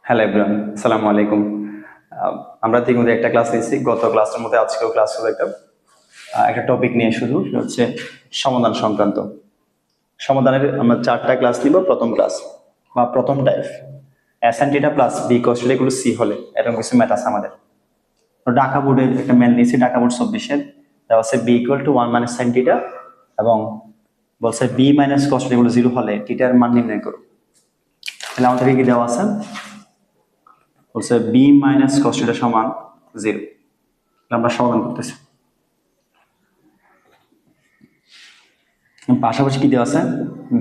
Hello everyone, আসসালামু আলাইকুম। আমরা ইতিমধ্যে একটা ক্লাস নিয়েছি। গত ক্লাসের মধ্যে আজকেও ক্লাস হবে একটা টপিক নিয়ে, শুধু সেটা হচ্ছে সমাধান সংক্রান্ত। সমাধানের আমরা 4টা ক্লাস নিব। প্রথম ক্লাস বা প্রথম টাইপ অ্যাসাইনটিটা প্লাস বি কস্ট এগুলো সি হলে এরকম কিছু ম্যাথ আছে আমাদের। ঢাকা বোর্ডের একটা ম্যাথ নিয়েছি, ঢাকা বোর্ড 24-এর। দেওয়া আছে B equal to 1 minus sine theta এবং বলছে বি মাইনাস কস্ট এগুলো 0 হলে টিটার মান নির্ণয় করো। তাহলে আমাদেরকে কি দেওয়া আছে? বলছে বি মাইনাস কস থিটা সমান 0। আমরা সমাধান করতেছি। পাশাপাশি কি দেওয়া আছে?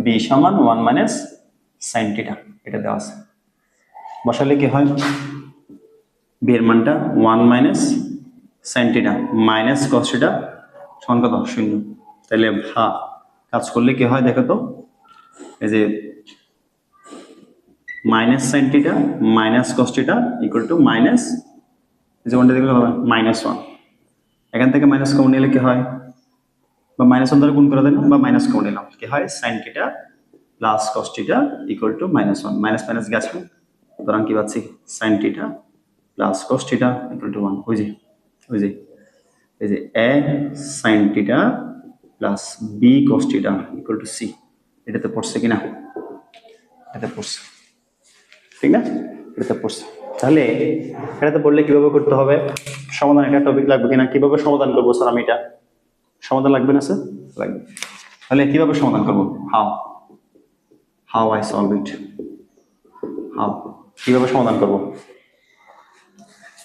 বি সমান 1 মাইনাস সাইন থিটা, এটা দেওয়া আছে। বসালে কি হয়? বি এর মানটা 1 minus sine theta minus cos theta সমান কত? 0। তাহলে কাজ করলে কি হয় দেখো তো, এই যে minus sine theta minus cos theta equal two minus, এই যে ওয়ানটা দেখলে হবে -1। এখান থেকে মাইনাস কমন নিলে কি হয়? বা -1 দ্বারা গুণ করে দেন বা মাইনাস কমন নিলাম, কি হয়? Sine theta plus cos theta equal to -1। Minus minus গেছে, সুতরাং কি পাচ্ছি? Sine theta plus cos theta equal to 1। এই যে a sine theta plus B cos theta equal to c. এটাতে পড়ছে কিনা? এটাতে পড়ছে, ঠিক না? এটাতে পড়ছে। তাহলে এটাতে পড়লে কিভাবে করতে হবে? সমাধান একটা টপিক লাগবে কিনা, কিভাবে সমাধান করবো স্যার আমি এটা? সমাধান লাগবে না স্যার? লাগবে। তাহলে কিভাবে সমাধান করবো? How I solve it. কিভাবে সমাধান করব?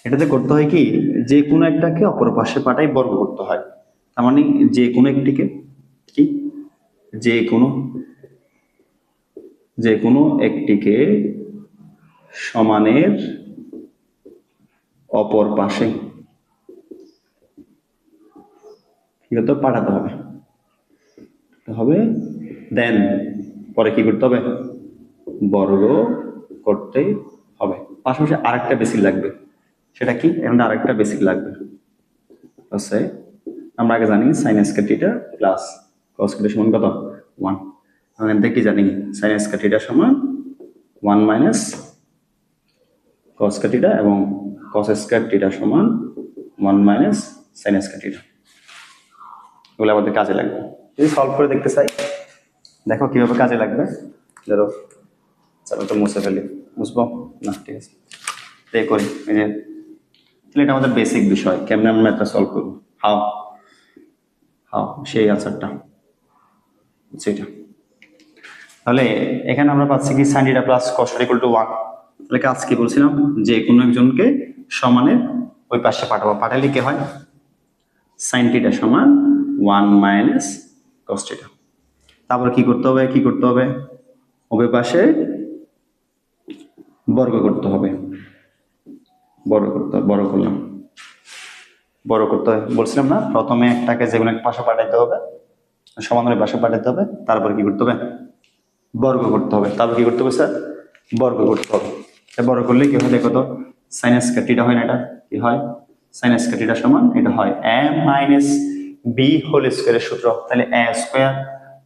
এটাতে করতে হয় কি, যে কোনো একটাকে অপর পাশে পাঠাই বর্গ করতে হয়। তার মানে যে কোনো একটিকে কি, যে কোনো একটিকে সমানের অপর পাশে কি করতে হবে? পাঠাতে হবে। দেন পরে কি করতে হবে? বর্গ করতে হবে। পাশাপাশি আরেকটা বেসিক লাগবে। সেটা কি? এখন আরেকটা বেসিক লাগবে আছে, আমরা আগে জানি sine square theta plus cos theta সমান কত? 1। আমরা এখান থেকে কি জানি? সাইন স্কয়ার থিটা সমান 1 মাইনাস কস থিটা এবং কস স্কয়ার থিটা সমান 1 মাইনাস সাইন স্কয়ার থিটা। এগুলো আমাদের কাজে লাগবে। যদি সলভ করে দেখতে চাই, দেখো কিভাবে কাজে লাগবে। ধরো চলো তো মুছে ফেলি। বুঝবো না? ঠিক আছে, প্লে করি। এই যে তাহলে এটা আমাদের বেসিক বিষয়, কেমনে আমরা এটা সলভ করবো। হাউ সেই আনসারটা সেটা। তাহলে এখানে আমরা পাচ্ছি কি sign theta plus cos theta equal to 1। তাহলে কাজ কি বলছিলাম? যে কোনো একজনকে সমানের ওই পাশে পাঠাবো। পাঠালে কি হয়? সাইন থিটা সমান 1 মাইনাস কস থিটা। তারপর কি করতে হবে? উভয় পাশে বর্গ করতে হবে। বড় করলাম। বড় করতে হয় বলছিলাম না? প্রথমে একটাকে যে কোনো এক পাশে পাঠাইতে হবে, সমানের পাশে পাঠাইতে হবে। তারপর কি করতে হবে? বর্গ করতে হবে। তারপর কি করতে হবে স্যার? বর্গ করতে হবে। বর্গ করলে কি হয় দেখো তো, সাইন স্কয়ার থিটা হয় না? এটা কি হয়? সাইন স্কয়ার থিটা সমান এটা হয় a মাইনাস বি হোল স্কয়ারের সূত্র। তাহলে a square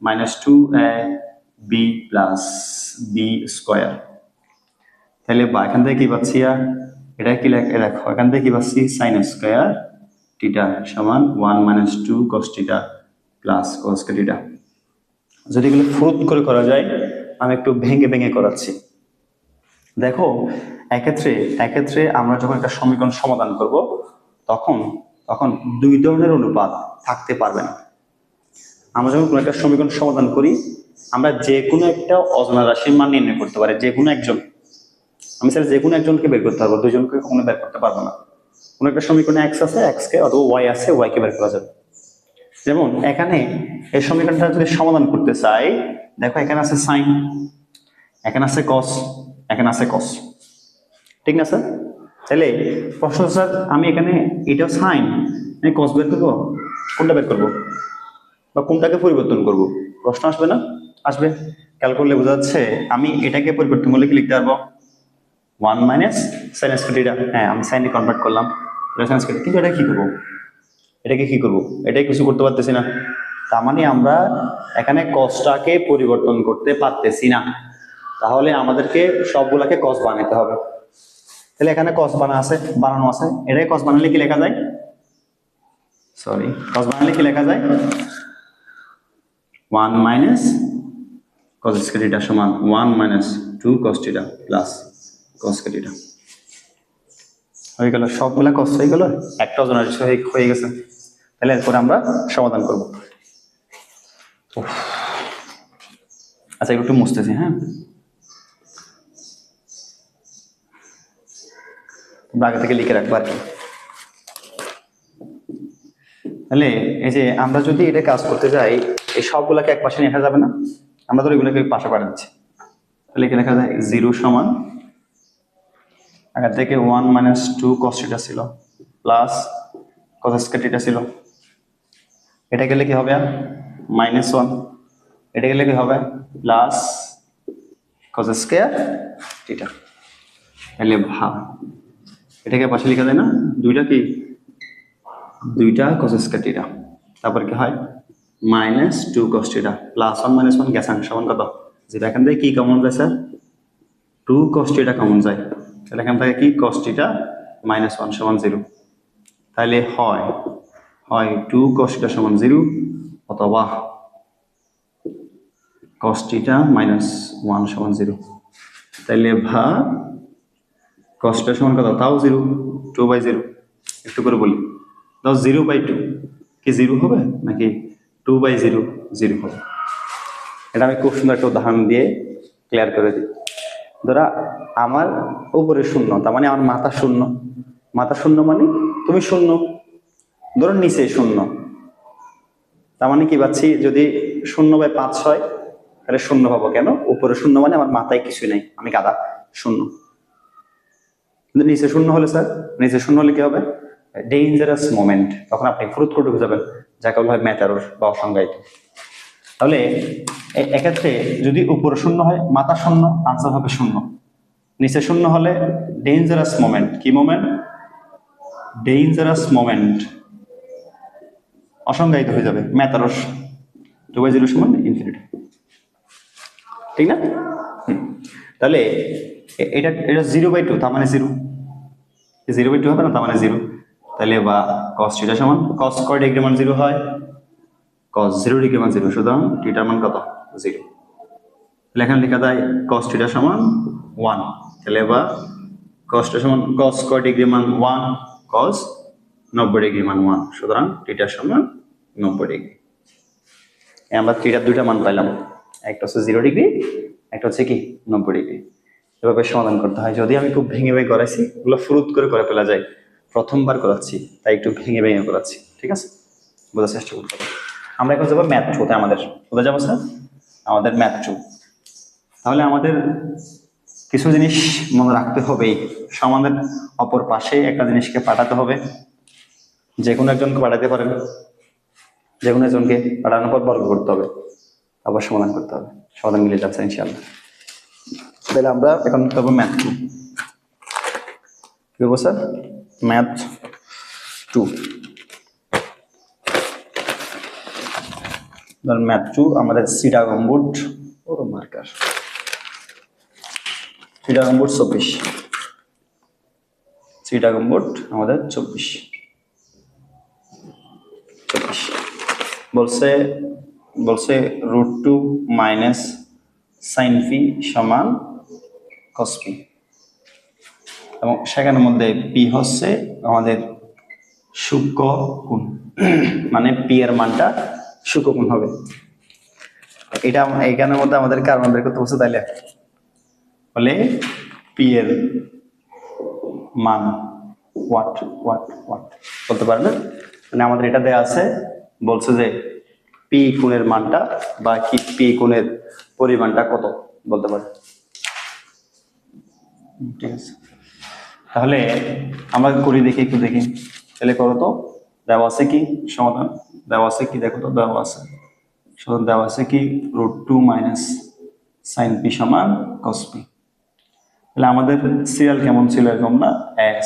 minus 2ab plus B square. তাহলে এখান থেকে কি পাচ্ছি? এটা কি দেখো, এখান থেকে কি পাচ্ছি? সাইন স্কয়ার থিটা সমান 1 minus 2 cos theta plus cos theta. যদি এগুলো ফুরুত করে করা যায়, আমি একটু ভেঙে ভেঙে করাচ্ছি। দেখো, এক্ষেত্রে আমরা যখন একটা সমীকরণ সমাধান করব, তখন দুই ধরনের অনুপাত থাকতে পারবে না। আমরা যখন কোনো একটা সমীকরণ সমাধান করি, আমরা যে কোনো একটা অজানা রাশির মান নির্ণয় করতে পারি। যে কোনো একজন, আমি স্যার যে কোনো একজনকে বের করতে পারবো, দুইজনকে কখনো বের করতে পারবো না। কোনো একটা সমীকরণে এক্স আছে, এক্স কে, অথবা ওয়াই আছে, ওয়াই কে বের করা যাবে। যেমন এখানে এই সমীকরণটা যদি সমাধান করতে চাই, দেখো এখানে আছে সাইন, এখানে আছে কস, এখানে আছে কস, ঠিক না স্যার? তাহলে প্রশ্ন স্যার, আমি এখানে এটাও সাইন, আমি কস বের করবো, কোনটা বের করবো বা কোনটাকে পরিবর্তন করব? প্রশ্ন আসবে না? আসবে। খেয়াল করলে বোঝা যাচ্ছে আমি এটাকে পরিবর্তন করলে কি লিখতে পারবো? 1 মাইনাস সাইন স্কয়ার থিটা। হ্যাঁ, আমি সাইনে কনভার্ট করলাম, সাইন স্কয়ার। কিন্তু এটা কি করবো? এটাই কিছু করতে পারতেছি না। তার মানে আমরা এখানে কসটাকে পরিবর্তন করতে পারতেছি না। তাহলে আমাদেরকে সবগুলাকে কস বানাতে হবে। তাহলে এখানে কস বানানো আছে, এটাই কস বানালে কি লেখা যায়, সরি কস বানালে কি লেখা যায়, 1 মাইনাস cos স্কয়ার থিটা সমান 1 minus 2 cos theta plus cos square theta. হয়ে গেল, সবগুলা কস হয়ে গেল, একটা অজানা হয়ে গেছে। তাহলে এরপরে আমরা সমাধান করব। আচ্ছা একটু মুছতেছি, হ্যাঁ তোমরা আগে থেকে লিখে রাখবো আর কি। তাহলে এই যে আমরা যদি এটা কাজ করতে যাই, এই সবগুলাকে এক পাশে নিয়ে আসা যাবে না, আমরা তো এগুলোকে পাশে পাঠিয়ে দিচ্ছি। তাহলে এখানে লেখা যায় 0 সমান আগে থেকে 1 মাইনাস 2 cos থিটা ছিল প্লাস cos স্কয়ার থিটা ছিল, এটা গেলে কি হবে -1, এটা গেলে কি হবে প্লাস cos স্কয়ার থিটা। তাহলে ভাগ এটাকে পাশে লেখা যায় না, দুইটা cos স্কয়ার থিটা, তারপর কি হয় -2 cos থিটা প্লাস 1 মাইনাস 1 গ্যাসাং সমান কত, যেটা এখান থেকে কি কমন যায় স্যার, 2 cos থিটা কমন যায়। তাহলে এখান থেকে কি cos থিটা -1 সমান 0। তাহলে হয় 2 cos থিটা সমান 0 অথবা cos থিটা -1 সমান 0। তাহলে ভাগ cos থিটা সমান কত, তাও 0, 2/0। একটু করে বলি, তাও 0/2 কি 0 হবে নাকি 2/0 0 হবে? এটা আমি খুব সুন্দর একটা উদাহরণ দিয়ে ক্লিয়ার করে দিই। ধরা আমার উপরে শূন্য, তার মানে আমার মাথা শূন্য, মাথা শূন্য মানে তুমি শূন্য, ধরো নিচে শূন্য, তার মানে কি পাচ্ছি, যদি 0/5 হয় তাহলে শূন্য পাবো, কেন উপরে শূন্য মানে আমার মাথায় কিছুই নেই, আমি গাদা শূন্য। কিন্তু নিচে শূন্য হলে স্যার, নিচে শূন্য হলে কি হবে, ডেঞ্জারাস মোমেন্ট, তখন আপনি ফুরুত করে ঢুকে যাবেন, যাকে বলা হয় ম্যাটারোর বা অসংজ্ঞায়িত। তাহলে এক্ষেত্রে যদি উপরে শূন্য হয় মাথা শূন্য, আনসার হবে শূন্য। নিচে শূন্য হলে ডেঞ্জারাস মোমেন্ট, কি মোমেন্ট, ডেঞ্জারাস মোমেন্ট অসংজ্ঞায়িত হয়ে যাবে, ম্যাটারস 2/0 সমান ইনফিনিটি, ঠিক না? তাহলে এটা 0/2, তার মানে 0, 0/2 হবে না, তার মানে 0। তাহলে বা cos থিটা সমান cos কয় ডিগ্রি মান 0 হয়, cos 0 ডিগ্রি মান 0, সুতরাং থিটার মান কত 0। তাহলে এখানে লেখা যায় cos থিটা সমান 1। তাহলে বা cos থিটা সমান cos কয় ডিগ্রি মান 1, cos 90 ডিগ্রি মান 1, সুতরাং থিটা সমান 90 ডিগ্রি। আমরা থিটার দুইটা মান পাইলাম, একটা হচ্ছে 0 ডিগ্রি, একটা হচ্ছে কি 90 ডিগ্রি। এভাবে সমাধান করতে হয়। যদি আমি খুব ভেঙে ভেঙে করাইছি, ওগুলো ফুরুত করে ফেলা যায়, প্রথমবার করাচ্ছি তাই একটু ভেঙে ভেঙে করাচ্ছি, ঠিক আছে, বোঝার চেষ্টা করতে হবে। আমরা এখন যাবো ম্যাথ 2-তে, আমাদের কোথায় যাবো স্যার, আমাদের ম্যাথ 2। তাহলে আমাদের কিছু জিনিস মনে রাখতে হবে, সমাধানের অপর পাশে একটা জিনিসকে পাঠাতে হবে, যে কোনো একজনকে পাঠাতে পারেন, যে কোনো একজনকে পাঠানোর পর বর্গ করতে হবে, আবার সমাধান করতে হবে, সমাধান মিলে যাচ্ছে ইনশাআল্লাহ। তাহলে আমরা এখন করবো ম্যাথ 2। কি করবো স্যার, ম্যাথ 2। ম্যাথ 2 আমাদের চিটাগং বোর্ড, ওর marker Chittagong board 24, Chittagong board আমাদের 24 বলছে √2 মাইনাস সাইন পি সমান কস পি, এবং সেখানের মধ্যে পি হচ্ছে আমাদের সূক্ষ্ম কোণ, মানে পি এর মানটা সূক্ষ্ম কোণ হবে। এটা এখানের মধ্যে আমাদের কারণ বের করতে বলছে, তাইলে বলে পি এর মান ওয়াট বলতে পারে না, মানে আমাদের এটা দেয়া আছে, বলছে যে পি কোণের মানটা বা কি পি কোণের পরিমাণটা কত বলতে পারে, ঠিক আছে। তাহলে আমরা করি দেখি, একটু দেখি, তাহলে করো তো, দেওয়া আছে কি সমাধান, দেওয়া আছে কি দেখো তো, দেওয়া আছে সমাধান, দেওয়া আছে কি √2 মাইনাস সাইন পি সমান কস পি। তাহলে আমাদের সিরিয়াল কেমন ছিল, এরকম না,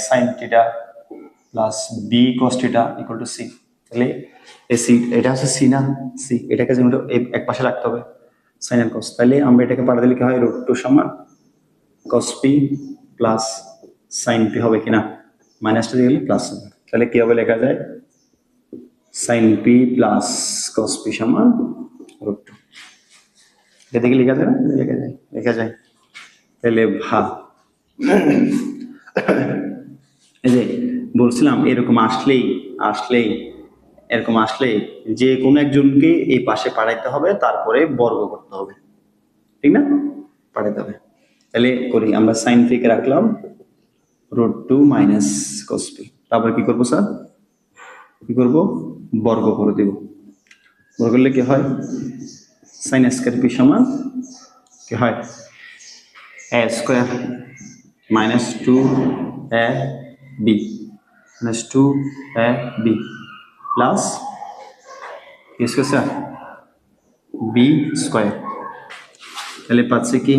sine theta plus B cos theta equal to C. তাহলে সি এটা হচ্ছে সি না, সি এটাকে যেন এক পাশে রাখতে হবে, সাইন আর কস। তাহলে আমরা এটাকে পাঠা দিলে কি হয়, √2 সমান কস পি প্লাস সাইন পি হবে কিনা, মাইনাসটা দিয়ে গেলে প্লাস হবে, তাহলে কি হবে লেখা যায় sine P plus cos P সমান রুট টু। এটা দেখে লেখা যায় না, লেখা যায়। তাহলে ভা এই যে বলছিলাম এরকম আসলেই যে কোনো একজনকে এই পাশে পাঠাইতে হবে, তারপরে বর্গ করতে হবে, ঠিক না, পাঠাইতে হবে। তাহলে করি আমরা সাইন পি কে রাখলাম root two minus cos P, তারপরে কি করবো স্যার, কি করবো বর্গ করে দেব। বর্গ করলে কি হয় সাইন স্কয়ার পি সমান কি হয় a square minus two A b minus two A B plus কি স্কয়ার বি স্কয়ার। তাহলে পাচ্ছি কি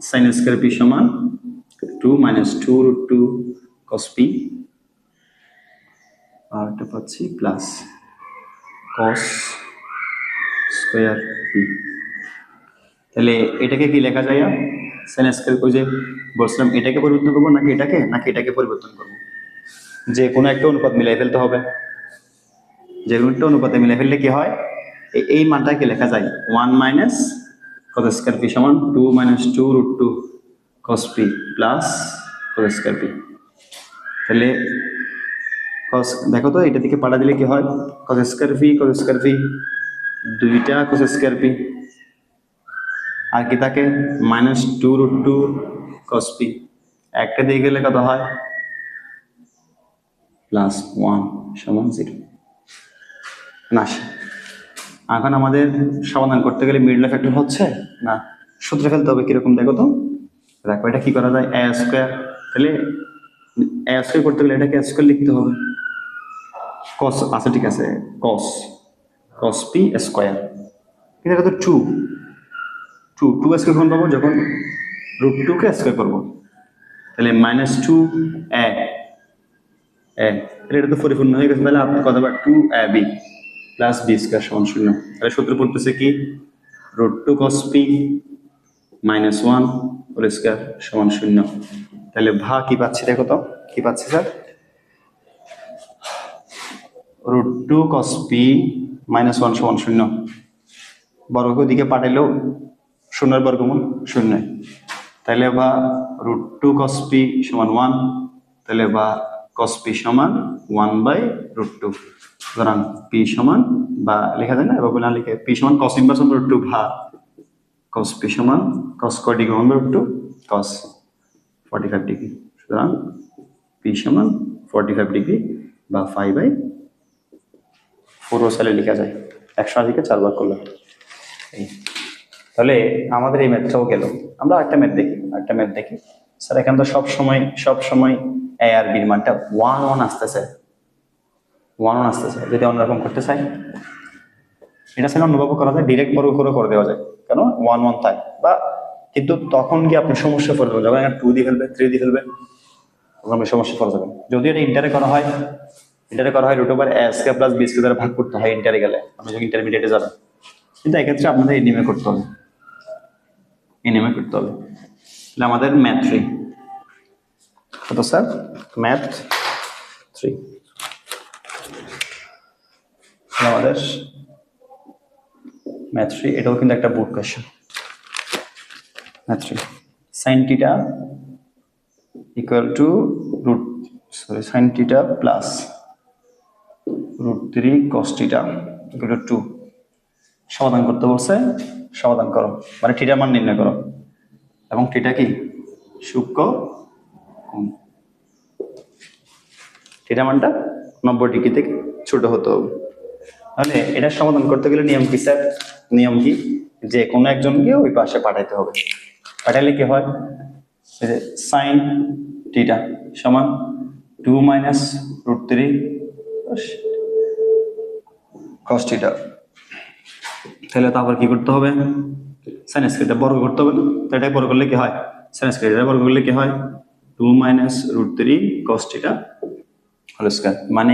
সাইন স্কয়ার পি সমান two minus two root two cos p, আর এটা পাচ্ছি প্লাস কস স্কয়ার পি। তাহলে এটাকে কি লেখা যায় সাইন স্কয়ার, ওই যে বলছিলাম এটাকে পরিবর্তন করবো নাকি এটাকে পরিবর্তন করবো, যে কোনো একটা অনুপাত মিলাই ফেলতে হবে। যে কোনো একটা অনুপাতে মিলাই ফেললে কি হয় এই মানটাকে লেখা যায় one minus cos square p সমান two minus two root two cos p plus cos square p. তাহলে কস দেখো তো এটা থেকে পাঠা দিলে কি হয় কস স্কয়ার পি দুইটা কস স্কয়ার পি, আর কি থাকে minus two root two cos P, একটা দিয়ে গেলে কত হয় প্লাস ওয়ান সমান জিরো। না এখন আমাদের সমাধান করতে গেলে মিডল ফ্যাক্টর হচ্ছে না, সূত্রে ফেলতে হবে। কিরকম দেখো তো, দেখো এটা কি করা যায় এ স্কয়ার, তাহলে এ স্কয়ার করতে গেলে এটাকে স্কয়ার লিখতে হবে, কস আচ্ছা ঠিক আছে কস পি স্কয়ার, কিন্তু এটা তো টু স্কয়ার কখন পাবো যখন রুট টু কে স্কয়ার করবো, তাহলে মাইনাস টু এ এটা তো পরিপূর্ণ হয়ে গেছে। তাহলে আপনার কথা two A B plus B square সমান শূন্য। তাহলে সূত্র পড়তেছে কি root two cos P minus one whole square সমান শূন্য। তাহলে ভা কি পাচ্ছি দেখো তো, কি পাচ্ছি sir root two cos P minus one সমান শূন্য, বর্গ দিকে পাঠাইলেও শূন্যের বর্গমূল শূন্য, তাহলে বা রুট টু কস পি সমান ওয়ান, তাহলে বা কস পি সমান ওয়ান বাই রুট টু, সুতরাং পি সমান বা লেখা যায় না এভাবে না লিখে পি সমান কস ইনভার্স রুট টু ভা কস পি সমান cos square degree one by root two cos 45 degree, সুতরাং পি সমান 45 ডিগ্রি বা 5/4 সালে লেখা যায় 180 কে 4 ভাগ করলে। তাহলে আমাদের এই ম্যাথটাও গেল। আমরা একটা ম্যাথ দেখি স্যার, এখানে তো সব সময় এ আর বির মানটা ওয়ান আসতেছে, যদি অন্যরকম করতে চাই এটা স্যার অন্যভাবে করা যায়, ডিরেক্ট বর্গ করে দেওয়া যায়, কেন ওয়ান তাই বা, কিন্তু তখন কি আপনি সমস্যা পড়ে যাবেন, যখন একটা 2 দিয়ে ফেলবে 3 দিয়ে ফেলবে তখন আপনি সমস্যা পড়ে যাবেন। যদি এটা ইন্টারে করা হয় root over a square plus B square দ্বারা ভাগ করতে হয় ইন্টারে গেলে, আপনি যখন ইন্টারমিডিয়েটে যাবেন, কিন্তু এক্ষেত্রে আপনাদের এনিমে করতে হবে। তাহলে আমাদের ম্যাথ 3 কত স্যার, ম্যাথ 3 আমাদের ম্যাথ 3, এটাও কিন্তু একটা board question. Math 3 sin theta equal to sin theta plus root 3 cos theta equal to 2, সমাধান করতে বলছে, সমাধান করো মানে থিটার মান নির্ণয় করো, এবং থিটা কি সূক্ষ্ম কোণ, থিটা মানটা 90 ডিগ্রি থেকে ছোট হতে হবে। তাহলে এটা সমাধান করতে গেলে নিয়ম কি স্যার, নিয়ম কি যে কোনো একজনকে ওই পাশে পাঠাইতে হবে, পাঠাইলে কি হয় সাইন থিটা সমান 2 মাইনাস রুট 3 cos থিটা। তাহলে তারপর কি করতে হবে সাইন স্কয়ারটা বর্গ করতে হবে, তো এটা বর্গ করলে কি হয় সাইন স্কয়ারটা বর্গ করলে কি হয় 2 minus root 3 cos theta whole square, মানে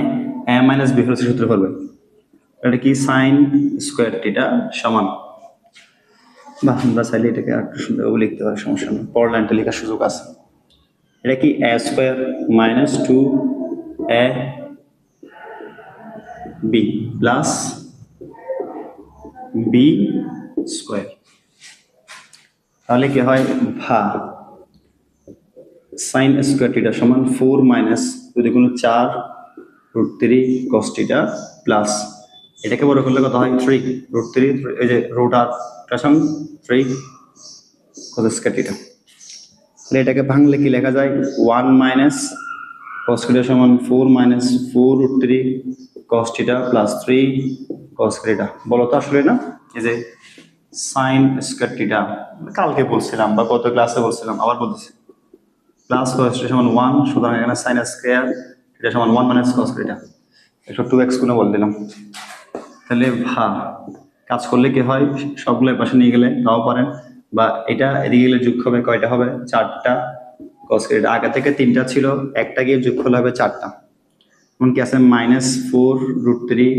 a মাইনাস b হোল সূত্র করবে, এটা কি সাইন স্কয়ার থিটা সমান, বা আমরা চাইলে এটাকে একটু সুন্দরভাবে লিখতে পারি, সমস্যা নেই, পর লাইনটা লেখার সুযোগ আছে। এটা কি a square minus 2 a b plus b square. তাহলে কি হয় ভা সাইন স্কয়ার থিটা সমান 4 মাইনাস যদি কোনো 4 রুট 3 কস থিটা প্লাস এটাকে বড় করলে কত হয় 3 রুট 3 এই যে রুট আর সমান 3 কস স্কয়ার থিটা। তাহলে এটাকে ভাঙলে কি লেখা যায় 1 মাইনাস cos থিটা সমান 4 minus 4 root 3 cos theta plus 3 cos theta. বলো তো আসলে না এই যে সাইন স্কয়ার থিটা কালকে বলছিলাম বা কত ক্লাসে বলছিলাম আবার বলতেছি প্লাস cos থিটা সমান 1 সুতরাং এখানে সাইন স্কয়ার থিটা সমান 1 মাইনাস cos থিটা একটু 2x গুণ বল দিলাম। তাহলে কাজ করলে কি হয় সবগুলো পাশে নিয়ে গেলে তাও পারেন বা এটা এদিকে গেলে যোগ হবে কয়টা হবে 4টা cos থিটা আগে থেকে 3টা ছিল একটা গিয়ে যোগ করলে হবে 4টা এমনকি আছে মাইনাস 4 রুট 3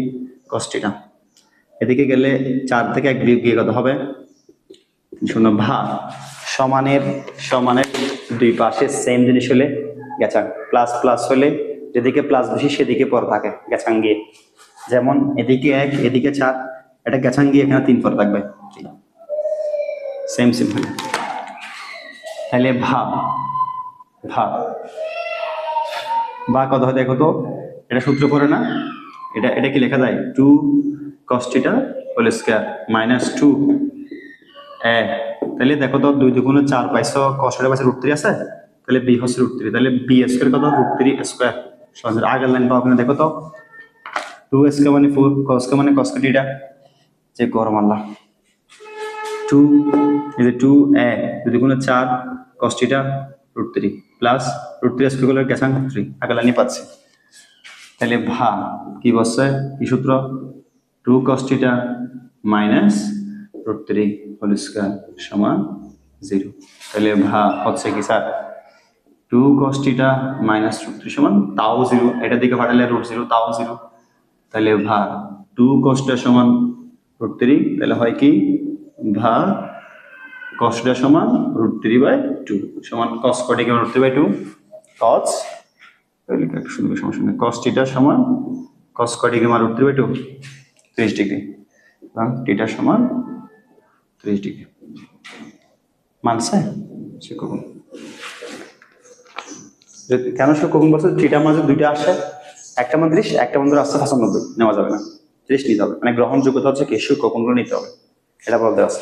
cos থিটা এদিকে গেলে 4 থেকে 1 বিয়োগ গিয়ে কত হবে শোনো সমানের সমানের দুই পাশে সেম জিনিস হলে গেছাং প্লাস প্লাস হলে যেদিকে প্লাস বেশি সেদিকে পর থাকে গেছাং গিয়ে যেমন এদিকে 1 এদিকে 4 এটা গেছাং গিয়ে এখানে 3 পর থাকবে সেম সেম হলে তাহলে বা কত হয় দেখো তো এটা সূত্র পড়ে না এটা এটা কি লেখা যায় 2 cos theta whole square minus 2 তাহলে দেখো তো 2 দুগুণে 4 পাইছো cos থিটা পাইছো √3 আছে তাহলে b হচ্ছে √3 তাহলে b স্কয়ার কত √3 স্কয়ার সহজে আগের লাইন পাবো দেখো তো 2 স্কয়ার মানে 4 cos কে মানে cos থিটা চেক করো মানলা 2 এই যে 2 2 দুগুণে 4 cos থিটা √3 প্লাস √3 স্কয়ার করলে গেছাং 3 আগের লাইনে পাচ্ছি। তাহলে কি বলছে কি সূত্র 2 cos theta minus √3 whole square সমান 0। তাহলে হচ্ছে কি স্যার 2 cos থিটা মাইনাস √3 সমান তাও 0 এটা দিকে পাঠালে √0 তাও 0 তাহলে 2 cos থিটা সমান √3 তাহলে হয় কি cos থিটা সমান √3/2 সমান cos কটি কি √3/2 cos তাহলে একটু সুন্দর সমস্যা নেই cos থিটা সমান cos কটি কি √3/2 30 ডিগ্রি এবং থিটা সমান 30 ডিগ্রি মানছে সে কখন কেন সে কখন বলছে থিটা মাঝে দুইটা আসে একটা মান 30 একটা মান ধরে আসছে 95 নেওয়া যাবে না 30 নিতে হবে মানে গ্রহণযোগ্যতা হচ্ছে কি কখনগুলো নিতে হবে এটা বলতে আছে।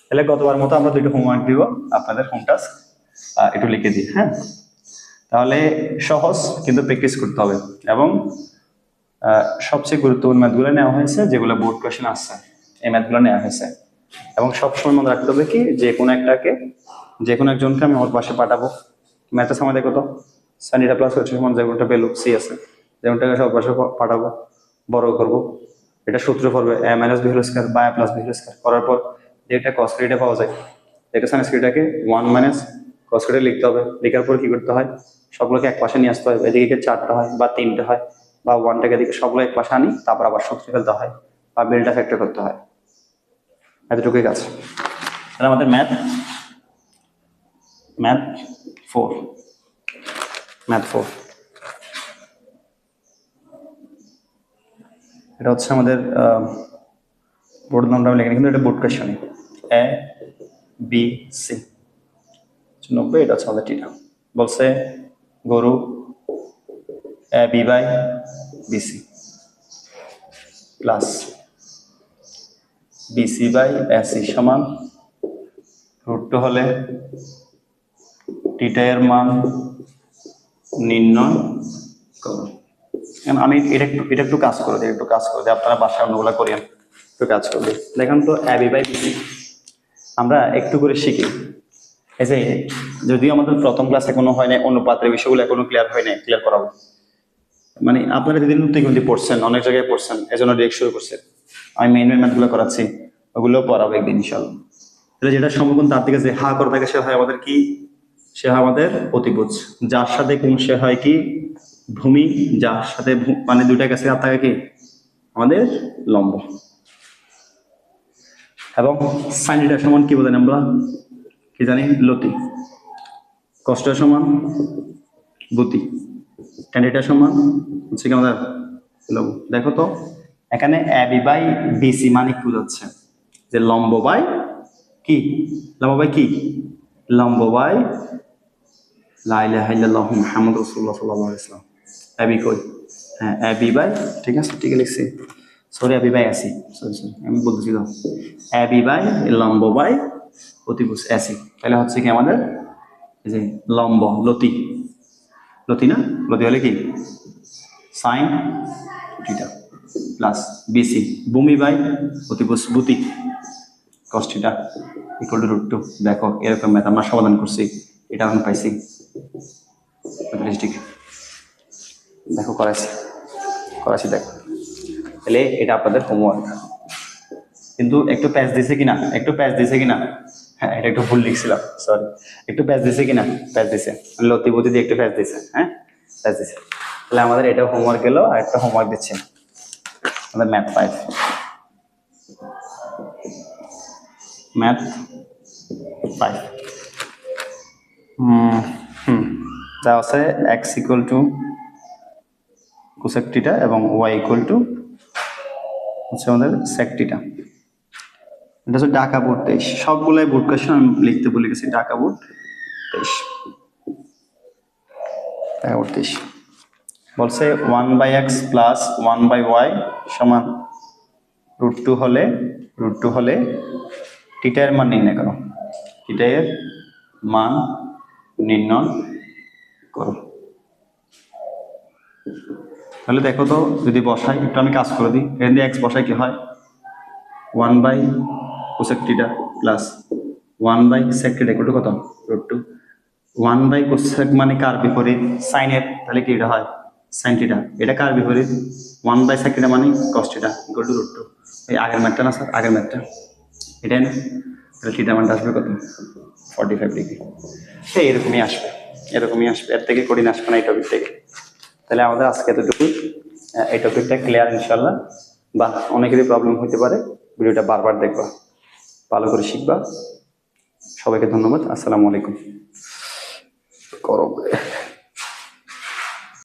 তাহলে গতবার মতো আমরা দুইটা হোমওয়ার্ক দিব আপনাদের হোম টাস্ক একটু লিখে দিই হ্যাঁ তাহলে সহজ কিন্তু প্র্যাকটিস করতে হবে এবং সবচেয়ে গুরুত্বপূর্ণ ম্যাথগুলো নেওয়া হয়েছে যেগুলো বোর্ড কোয়েশ্চেন আসছে এই ম্যাথগুলো নেওয়া হয়েছে এবং সবসময় মনে রাখতে হবে কি যে কোনো একজনকে আমি ওর পাশে পাঠাবো ম্যাথের সময় দেখো তো সানিটা প্লাস হচ্ছে সমান যেমনটা পেলো সি আছে যেমনটাকে সব পাশে পাঠাবো বড় করবো এটা সূত্র পড়বে a minus B whole square বা a plus B whole square করার পর যেটা cos থিটা পাওয়া যায় এটা sin থিটাকে 1 মাইনাস cos থিটা লিখতে হবে লেখার পর কি করতে হয় সবগুলোকে এক পাশে নিয়ে আসতে হয় এদিকে 4টা হয় বা 3টা হয় বা 1টাকে এদিকে সবগুলো এক পাশে আনি তারপর আবার সূত্র ফেলতে হয় বা বেলটা ফ্যাক্টর করতে হয় এতটুকুই কাজ। তাহলে আমাদের ম্যাথ 4 এটা হচ্ছে আমাদের বোর্ড নামটা আমি লিখিনি কিন্তু এটা board question A B C 90 এটা হচ্ছে আমাদের থিটা বলছে গরু AB by BC plus BC by AC সমান √2 হলে থিটা এর মান নির্ণয় করো। আমি এটা একটু কাজ করে দিই আপনারা বাসায় অন্যগুলো করেন একটু কাজ করবে দেখেন তো AB বাই BC আমরা একটু করে শিখি এই যে যদিও আমাদের প্রথম ক্লাস এখনো হয় না অনুপাতের বিষয়গুলো এখনো ক্লিয়ার করাবো মানে আপনারা যেদিন নতুন পড়ছেন অনেক জায়গায় পড়ছেন এজন্য ডিরেক্ট শুরু করছেন আমি মেইন ম্যাথগুলো করাচ্ছি ওগুলো পড়াবো একদিন ইনশাআল্লাহ। তাহলে যেটা সম্পূর্ণ তার দিকে যে করে থাকে সে হয় আমাদের কি সে হয় আমাদের অতিভুজ যার সাথে কোণ সে হয় কি ভূমি যার সাথে মানে দুইটা কাছে হাত থাকে কি আমাদের লম্ব এবং sin থিটা সমান কি বলেন আমরা কি জানি লতি কষ্ট সমান বুতি, tan এটা সমান হচ্ছে কি আমাদের লম্ব। দেখো তো এখানে এবি বাই বিসি মানে কি বোঝাচ্ছে, যে লম্ব বাই কি, লম্ব বাই কি, লম্ব বাই লা ইলাহা ইল্লাল্লাহ মুহাম্মাদুর রাসূলুল্লাহ সাল্লাল্লাহু আলাইহি ওয়াসাল্লাম। এবি কই, হ্যাঁ এবি বাই, ঠিক আছে ঠিক লিখছি, সরি এবি বাই আসি, সরি আমি বলতেছি তো, এবি বাই লম্ব বাই অতিভুজ এসি, তাহলে হচ্ছে কি আমাদের এই যে লম্ব লতি, লতি না, লতি হলে কি সাইন থিটা প্লাস বিসি ভূমি বাই অতিভুজ বুতি কস থিটা ইকুয়াল টু √2। দেখো এরকম ম্যাথ আমরা সমাধান করছি, এটা আমি পাইছি 35 ডিগ্রি। দেখো করাছি দেখো, তাহলে এটা আপনাদের হোমওয়ার্ক। কিন্তু একটু প্যাচ দিছে কিনা, একটু প্যাচ দিছে কিনা, হ্যাঁ এটা একটু ভুল লিখছিলাম সরি, একটু প্যাচ দিছে কিনা, প্যাচ দিছে লতিবতি দিয়ে একটু প্যাচ দিছে, হ্যাঁ প্যাচ দিছে। তাহলে আমাদের এটা হোমওয়ার্ক গেল, আর একটা হোমওয়ার্ক দিচ্ছে আমাদের ম্যাথ 5, ম্যাথ 5 যা আছে x equal to cosec theta এবং y ইকুয়াল টু হচ্ছে আমাদের সেক থিটা। এটা হচ্ছে ঢাকা বোর্ড 23, সবগুলাই বোর্ড কোয়েশ্চেন আমি লিখতে ভুলে গেছি। ঢাকা বোর্ড 23, ঢাকা বোর্ড 23 বলছে 1/x প্লাস 1/y সমান √2 হলে থিটা এর মান নির্ণয় করো, থিটা এর মান নির্ণয় করো। তাহলে দেখো তো যদি বসাই, একটু আমি কাজ করে দিই, এখান দিয়ে x বসাই কি হয় 1/cosec theta plus 1/sec theta equal two কত √2। 1/cosec মানে কার বিপরীত, সাইনের, তাহলে কি এটা হয় সাইন থিটা। এটা কার বিপরীত 1/sec থিটা মানে cos থিটা ইকুয়াল টু √2। এই আগের ম্যাথটা না স্যার, আগের ম্যাথটা এটাই না, তাহলে থিটা মানটা আসবে কত 45 ডিগ্রি। সে এরকমই আসবে, এর থেকে কঠিন আসবে না এই টপিক থেকে। তাহলে আমাদের আজকে এতটুকু, এই টপিকটা ক্লিয়ার ইনশাল্লাহ, বা অনেকেরই প্রবলেম হতে পারে, ভিডিওটা বারবার দেখবা, ভালো করে শিখবা। সবাইকে ধন্যবাদ, আসসালামু আলাইকুম।